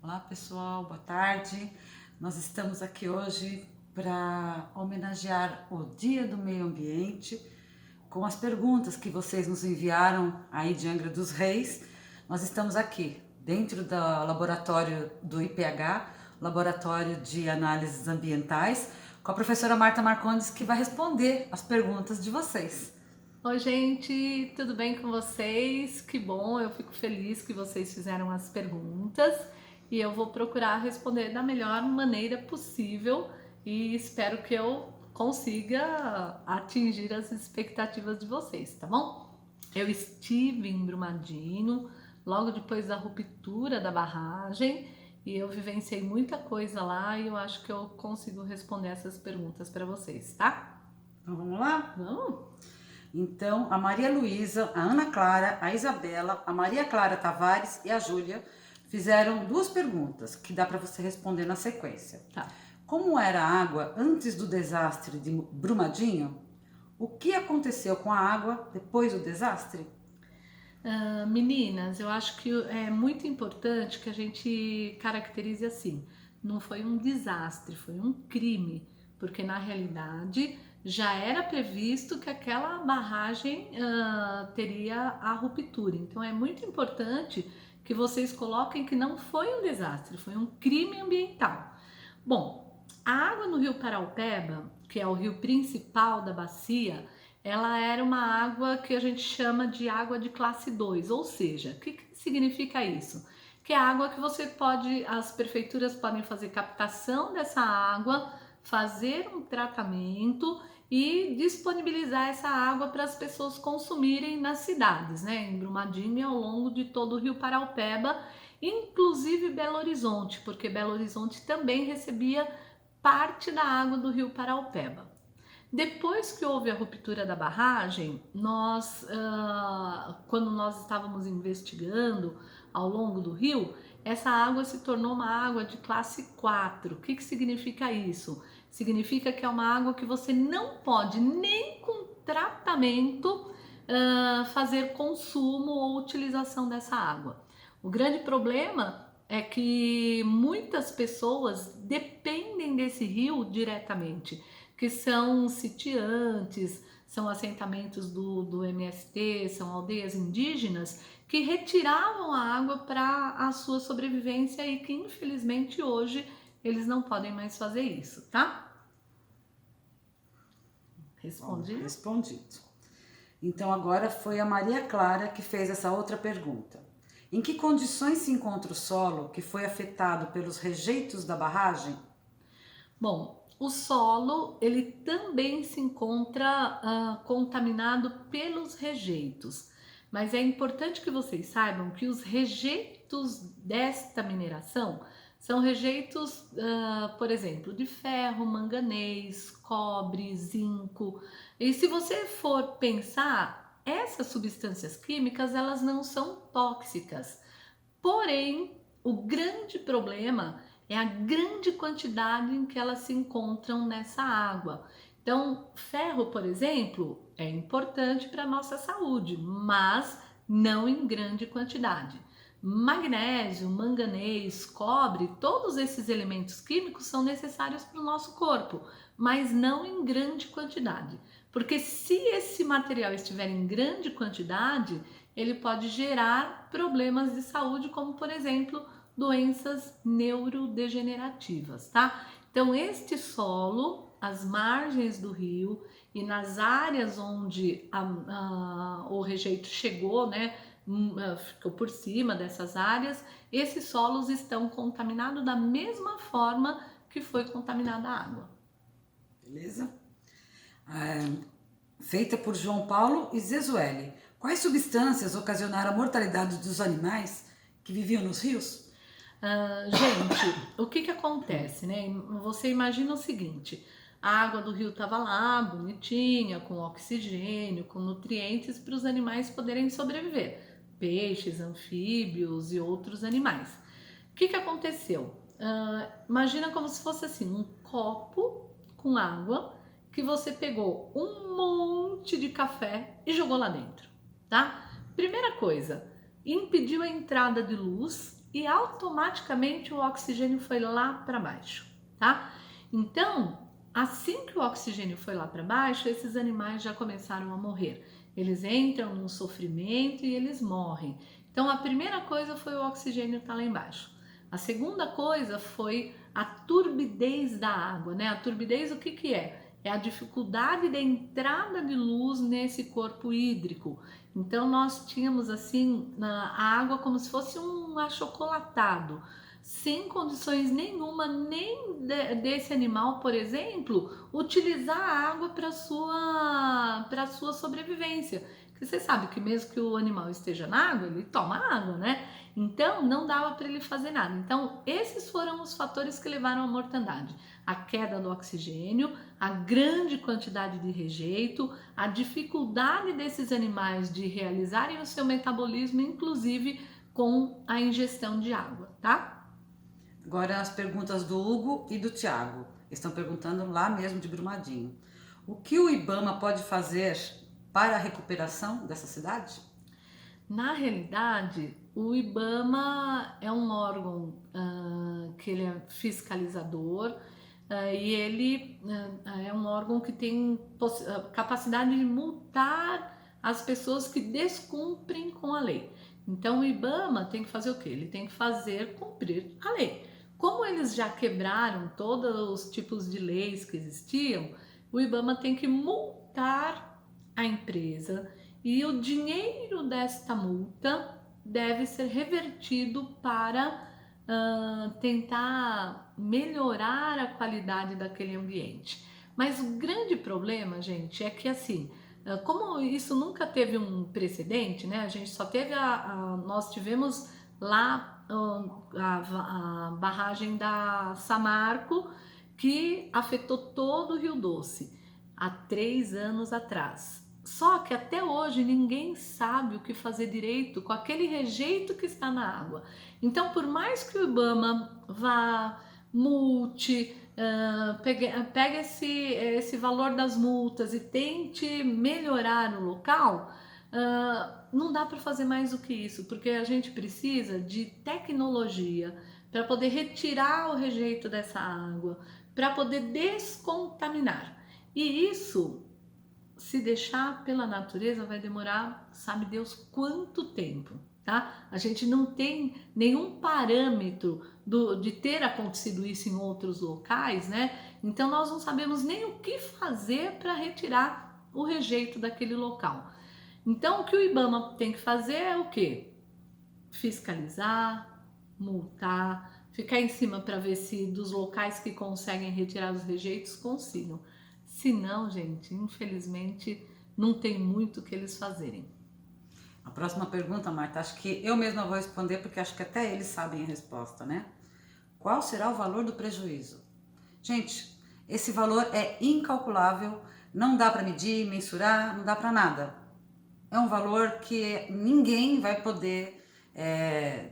Olá pessoal, boa tarde. Nós estamos aqui hoje para homenagear o Dia do Meio Ambiente com as perguntas que vocês nos enviaram aí de Angra dos Reis. Nós estamos aqui dentro do laboratório do IPH, Laboratório de Análises Ambientais, com a professora Marta Marcondes, que vai responder as perguntas de vocês. Oi, gente, tudo bem com vocês? Que bom, eu fico feliz que vocês fizeram as perguntas e eu vou procurar responder da melhor maneira possível e espero que eu consiga atingir as expectativas de vocês, tá bom? Eu estive em Brumadinho logo depois da ruptura da barragem e eu vivenciei muita coisa lá e eu acho que eu consigo responder essas perguntas para vocês, tá? Então vamos lá? Vamos? Então, a Maria Luísa, a Ana Clara, a Isabela, a Maria Clara Tavares e a Júlia fizeram duas perguntas que dá para você responder na sequência. Tá. Como era a água antes do desastre de Brumadinho? O que aconteceu com a água depois do desastre? Meninas, eu acho que é muito importante que a gente caracterize assim. Não foi um desastre, foi um crime, porque na realidade já era previsto que aquela barragem teria a ruptura. Então é muito importante que vocês coloquem que não foi um desastre, foi um crime ambiental. Bom, a água no Rio Paraupeba, que é o rio principal da bacia, ela era uma água que a gente chama de água de classe 2, ou seja, o que significa isso? Que é água que as prefeituras podem fazer captação dessa água, fazer um tratamento e disponibilizar essa água para as pessoas consumirem nas cidades, né? Em Brumadinho e ao longo de todo o Rio Paraupeba, inclusive Belo Horizonte, porque Belo Horizonte também recebia parte da água do Rio Paraupeba. Depois que houve a ruptura da barragem, quando nós estávamos investigando ao longo do rio, essa água se tornou uma água de classe 4. O que significa isso? Significa que é uma água que você não pode, nem com tratamento, fazer consumo ou utilização dessa água. O grande problema é que muitas pessoas dependem desse rio diretamente, que são sitiantes, são assentamentos do MST, são aldeias indígenas que retiravam a água para a sua sobrevivência e que infelizmente hoje eles não podem mais fazer isso, tá? Respondi? Respondido. Então agora foi a Maria Clara que fez essa outra pergunta. Em que condições se encontra o solo que foi afetado pelos rejeitos da barragem? Bom, o solo ele também se encontra contaminado pelos rejeitos, mas é importante que vocês saibam que os rejeitos desta mineração são rejeitos, por exemplo, de ferro, manganês, cobre, zinco. E se você for pensar, essas substâncias químicas elas não são tóxicas. Porém, o grande problema é a grande quantidade em que elas se encontram nessa água. Então, ferro, por exemplo, é importante para a nossa saúde, mas não em grande quantidade. Magnésio, manganês, cobre, todos esses elementos químicos são necessários para o nosso corpo, mas não em grande quantidade. Porque se esse material estiver em grande quantidade, ele pode gerar problemas de saúde, como por exemplo, doenças neurodegenerativas, tá? Então, este solo, as margens do rio e nas áreas onde o rejeito chegou, né, ficou por cima dessas áreas, esses solos estão contaminados da mesma forma que foi contaminada a água. Beleza? Feita por João Paulo e Zezueli. Quais substâncias ocasionaram a mortalidade dos animais que viviam nos rios? Gente, o que acontece, né? Você imagina o seguinte: a água do rio estava lá, bonitinha, com oxigênio, com nutrientes para os animais poderem sobreviver, peixes, anfíbios e outros animais. O que aconteceu? Imagina como se fosse assim, um copo com água que você pegou um monte de café e jogou lá dentro, tá? Primeira coisa, impediu a entrada de luz e automaticamente o oxigênio foi lá para baixo, tá? Então, assim que o oxigênio foi lá para baixo, esses animais já começaram a morrer. Eles entram num sofrimento e eles morrem. Então, a primeira coisa foi o oxigênio estar lá embaixo. A segunda coisa foi a turbidez da água, né? A turbidez, o que que é? É a dificuldade da entrada de luz nesse corpo hídrico. Então nós tínhamos assim a água como se fosse um achocolatado, sem condições nenhuma, nem desse animal, por exemplo, utilizar a água para sua sobrevivência. Porque você sabe que mesmo que o animal esteja na água, ele toma água, né? Então não dava para ele fazer nada. Então esses foram os fatores que levaram à mortandade: a queda do oxigênio, a grande quantidade de rejeito, a dificuldade desses animais de realizarem o seu metabolismo, inclusive com a ingestão de água, tá? Agora as perguntas do Hugo e do Tiago. Estão perguntando lá mesmo de Brumadinho. O que o IBAMA pode fazer para a recuperação dessa cidade? Na realidade, o IBAMA é um órgão que ele é fiscalizador, e ele é um órgão que tem capacidade de multar as pessoas que descumprem com a lei. Então o IBAMA tem que fazer o quê? Ele tem que fazer cumprir a lei. Como eles já quebraram todos os tipos de leis que existiam, o IBAMA tem que multar a empresa e o dinheiro desta multa deve ser revertido para tentar melhorar a qualidade daquele ambiente. Mas o grande problema, gente, é que assim, como isso nunca teve um precedente, né? A gente só teve nós tivemos lá a barragem da Samarco, que afetou todo o Rio Doce há 3 anos atrás. Só que até hoje ninguém sabe o que fazer direito com aquele rejeito que está na água. Então, por mais que o IBAMA vá, multe, pegue esse valor das multas e tente melhorar o local, não dá para fazer mais do que isso, porque a gente precisa de tecnologia para poder retirar o rejeito dessa água, para poder descontaminar. E isso, se deixar pela natureza, vai demorar, sabe Deus quanto tempo, tá? A gente não tem nenhum parâmetro de ter acontecido isso em outros locais, né? Então nós não sabemos nem o que fazer para retirar o rejeito daquele local. Então o que o IBAMA tem que fazer é o quê? Fiscalizar, multar, ficar em cima para ver se dos locais que conseguem retirar os rejeitos consigam. Se não, gente, infelizmente não tem muito o que eles fazerem. A próxima pergunta, Marta, acho que eu mesma vou responder porque acho que até eles sabem a resposta, né? Qual será o valor do prejuízo? Gente, esse valor é incalculável, não dá para medir, mensurar, não dá para nada. É um valor que ninguém vai poder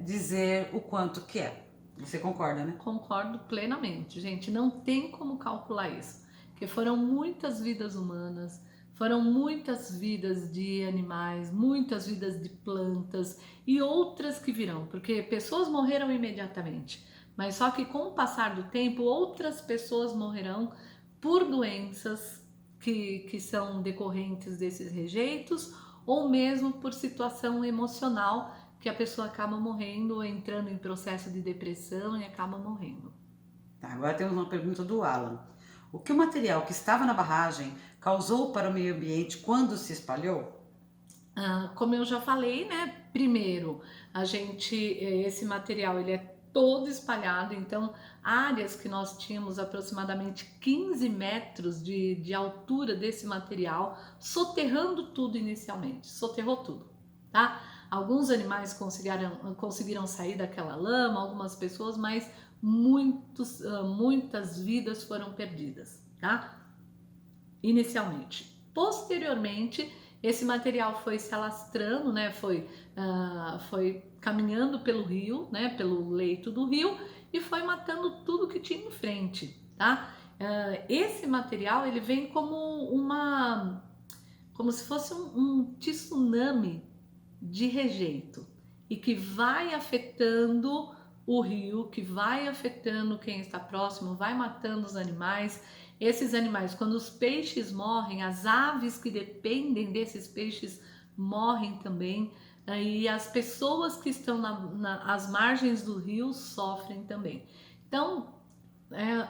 dizer o quanto que é. Você concorda, né? Concordo plenamente, gente. Não tem como calcular isso, porque foram muitas vidas humanas, foram muitas vidas de animais, muitas vidas de plantas e outras que virão, porque pessoas morreram imediatamente, mas só que com o passar do tempo, outras pessoas morrerão por doenças que são decorrentes desses rejeitos, ou mesmo por situação emocional, que a pessoa acaba morrendo ou entrando em processo de depressão e acaba morrendo. Tá, agora temos uma pergunta do Alan. O que o material que estava na barragem causou para o meio ambiente quando se espalhou? Como eu já falei, né? Primeiro, esse material ele é todo espalhado, então áreas que nós tínhamos aproximadamente 15 metros de altura desse material, soterrando tudo inicialmente, soterrou tudo, tá? Alguns animais conseguiram sair daquela lama, algumas pessoas, mas muitas vidas foram perdidas, tá? Inicialmente. Posteriormente, esse material foi se alastrando, né? Foi caminhando pelo rio, né? Pelo leito do rio e foi matando tudo que tinha em frente, tá? Esse material ele vem como se fosse um tsunami de rejeito. e que vai afetando o rio, que vai afetando quem está próximo, vai matando os animais. Esses animais, quando os peixes morrem, as aves que dependem desses peixes morrem também, e as pessoas que estão às margens do rio sofrem também. Então,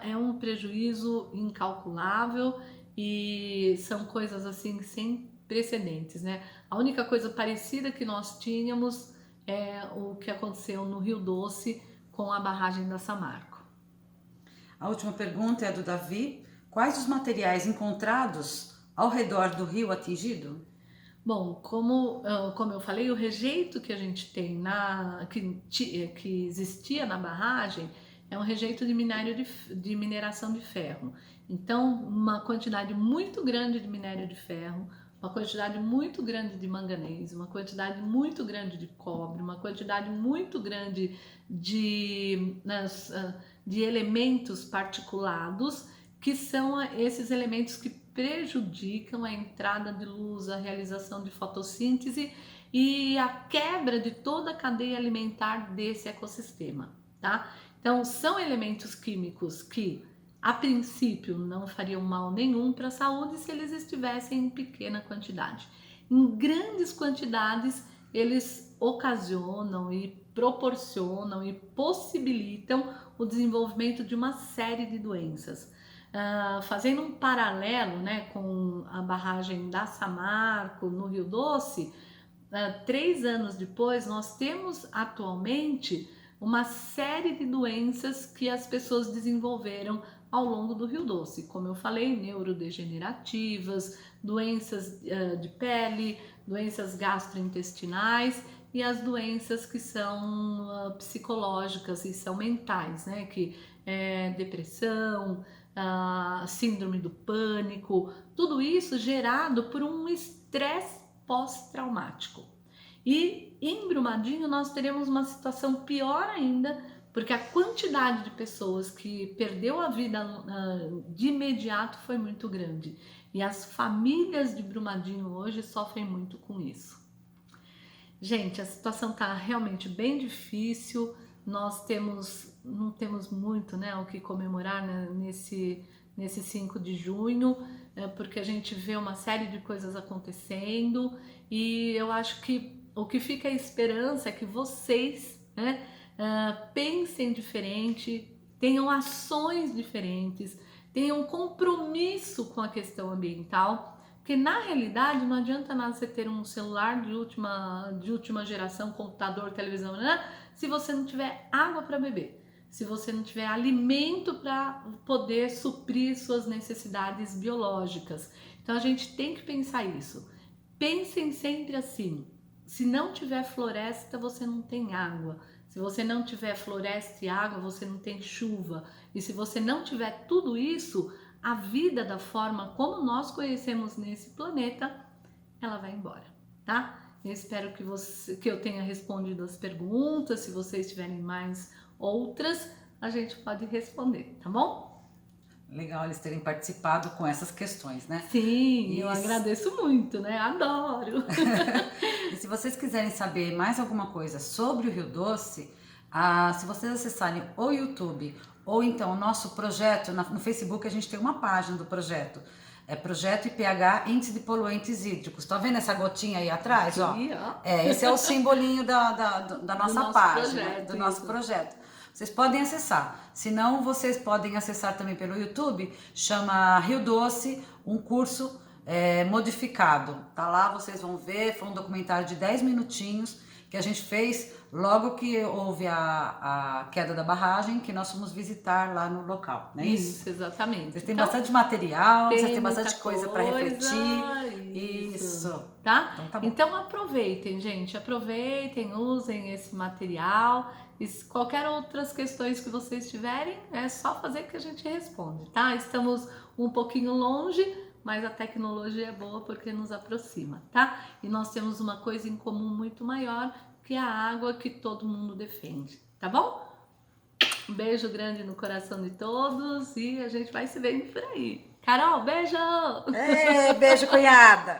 é um prejuízo incalculável e são coisas assim sem precedentes, né? A única coisa parecida que nós tínhamos é o que aconteceu no Rio Doce com a barragem da Samarco. A última pergunta é do Davi. Quais os materiais encontrados ao redor do rio atingido? Bom, como eu falei, o rejeito que a gente tem que existia na barragem é um rejeito de de mineração de ferro. Então, uma quantidade muito grande de minério de ferro, uma quantidade muito grande de manganês, uma quantidade muito grande de cobre, uma quantidade muito grande de elementos particulados, que são esses elementos que prejudicam a entrada de luz, a realização de fotossíntese e a quebra de toda a cadeia alimentar desse ecossistema, tá? Então, são elementos químicos que, a princípio, não fariam mal nenhum para a saúde se eles estivessem em pequena quantidade. Em grandes quantidades, eles ocasionam e proporcionam e possibilitam o desenvolvimento de uma série de doenças. Fazendo um paralelo, né, com a barragem da Samarco no Rio Doce, 3 anos depois, nós temos atualmente uma série de doenças que as pessoas desenvolveram ao longo do Rio Doce. Como eu falei, neurodegenerativas, doenças de pele, doenças gastrointestinais e as doenças que são psicológicas e são mentais, né, que é depressão, síndrome do pânico, tudo isso gerado por um estresse pós-traumático. E em Brumadinho nós teremos uma situação pior ainda, porque a quantidade de pessoas que perdeu a vida de imediato foi muito grande. E as famílias de Brumadinho hoje sofrem muito com isso. Gente, a situação está realmente bem difícil. Nós não temos muito, né, o que comemorar, né, nesse 5 de junho, porque a gente vê uma série de coisas acontecendo e eu acho que o que fica a esperança é que vocês, né, pensem diferente, tenham ações diferentes, tenham compromisso com a questão ambiental, porque na realidade não adianta nada você ter um celular de última geração, computador, televisão, né, se você não tiver água para beber, se você não tiver alimento para poder suprir suas necessidades biológicas. Então a gente tem que pensar isso. Pensem sempre assim: se não tiver floresta, você não tem água. Se você não tiver floresta e água, você não tem chuva. E se você não tiver tudo isso, a vida da forma como nós conhecemos nesse planeta, ela vai embora, tá? Eu espero que eu tenha respondido as perguntas. Se vocês tiverem mais outras, a gente pode responder, tá bom? Legal eles terem participado com essas questões, né? Sim, eu agradeço muito, né? Adoro! E se vocês quiserem saber mais alguma coisa sobre o Rio Doce, se vocês acessarem o YouTube ou então o nosso projeto, no Facebook a gente tem uma página do projeto. É Projeto IPH, Índice de Poluentes Hídricos. Tá vendo essa gotinha aí atrás? Aqui, ó. Esse é o simbolinho da nossa página, projeto, do nosso projeto. Vocês podem acessar. Se não, vocês podem acessar também pelo YouTube. Chama Rio Doce, um curso modificado. Tá lá, vocês vão ver. Foi um documentário de 10 minutinhos que a gente fez logo que houve a queda da barragem, que nós fomos visitar lá no local, não é isso? Isso, exatamente. Vocês têm bastante material, vocês têm muita bastante coisa para refletir. Isso. Tá? Então, tá bom. Então aproveitem, gente. Aproveitem, usem esse material. E qualquer outras questões que vocês tiverem, é só fazer que a gente responde, tá? Estamos um pouquinho longe, mas a tecnologia é boa porque nos aproxima, tá? E nós temos uma coisa em comum muito maior, que é a água que todo mundo defende, tá bom? Um beijo grande no coração de todos e a gente vai se vendo por aí. Carol, beijo! Beijo, cunhada!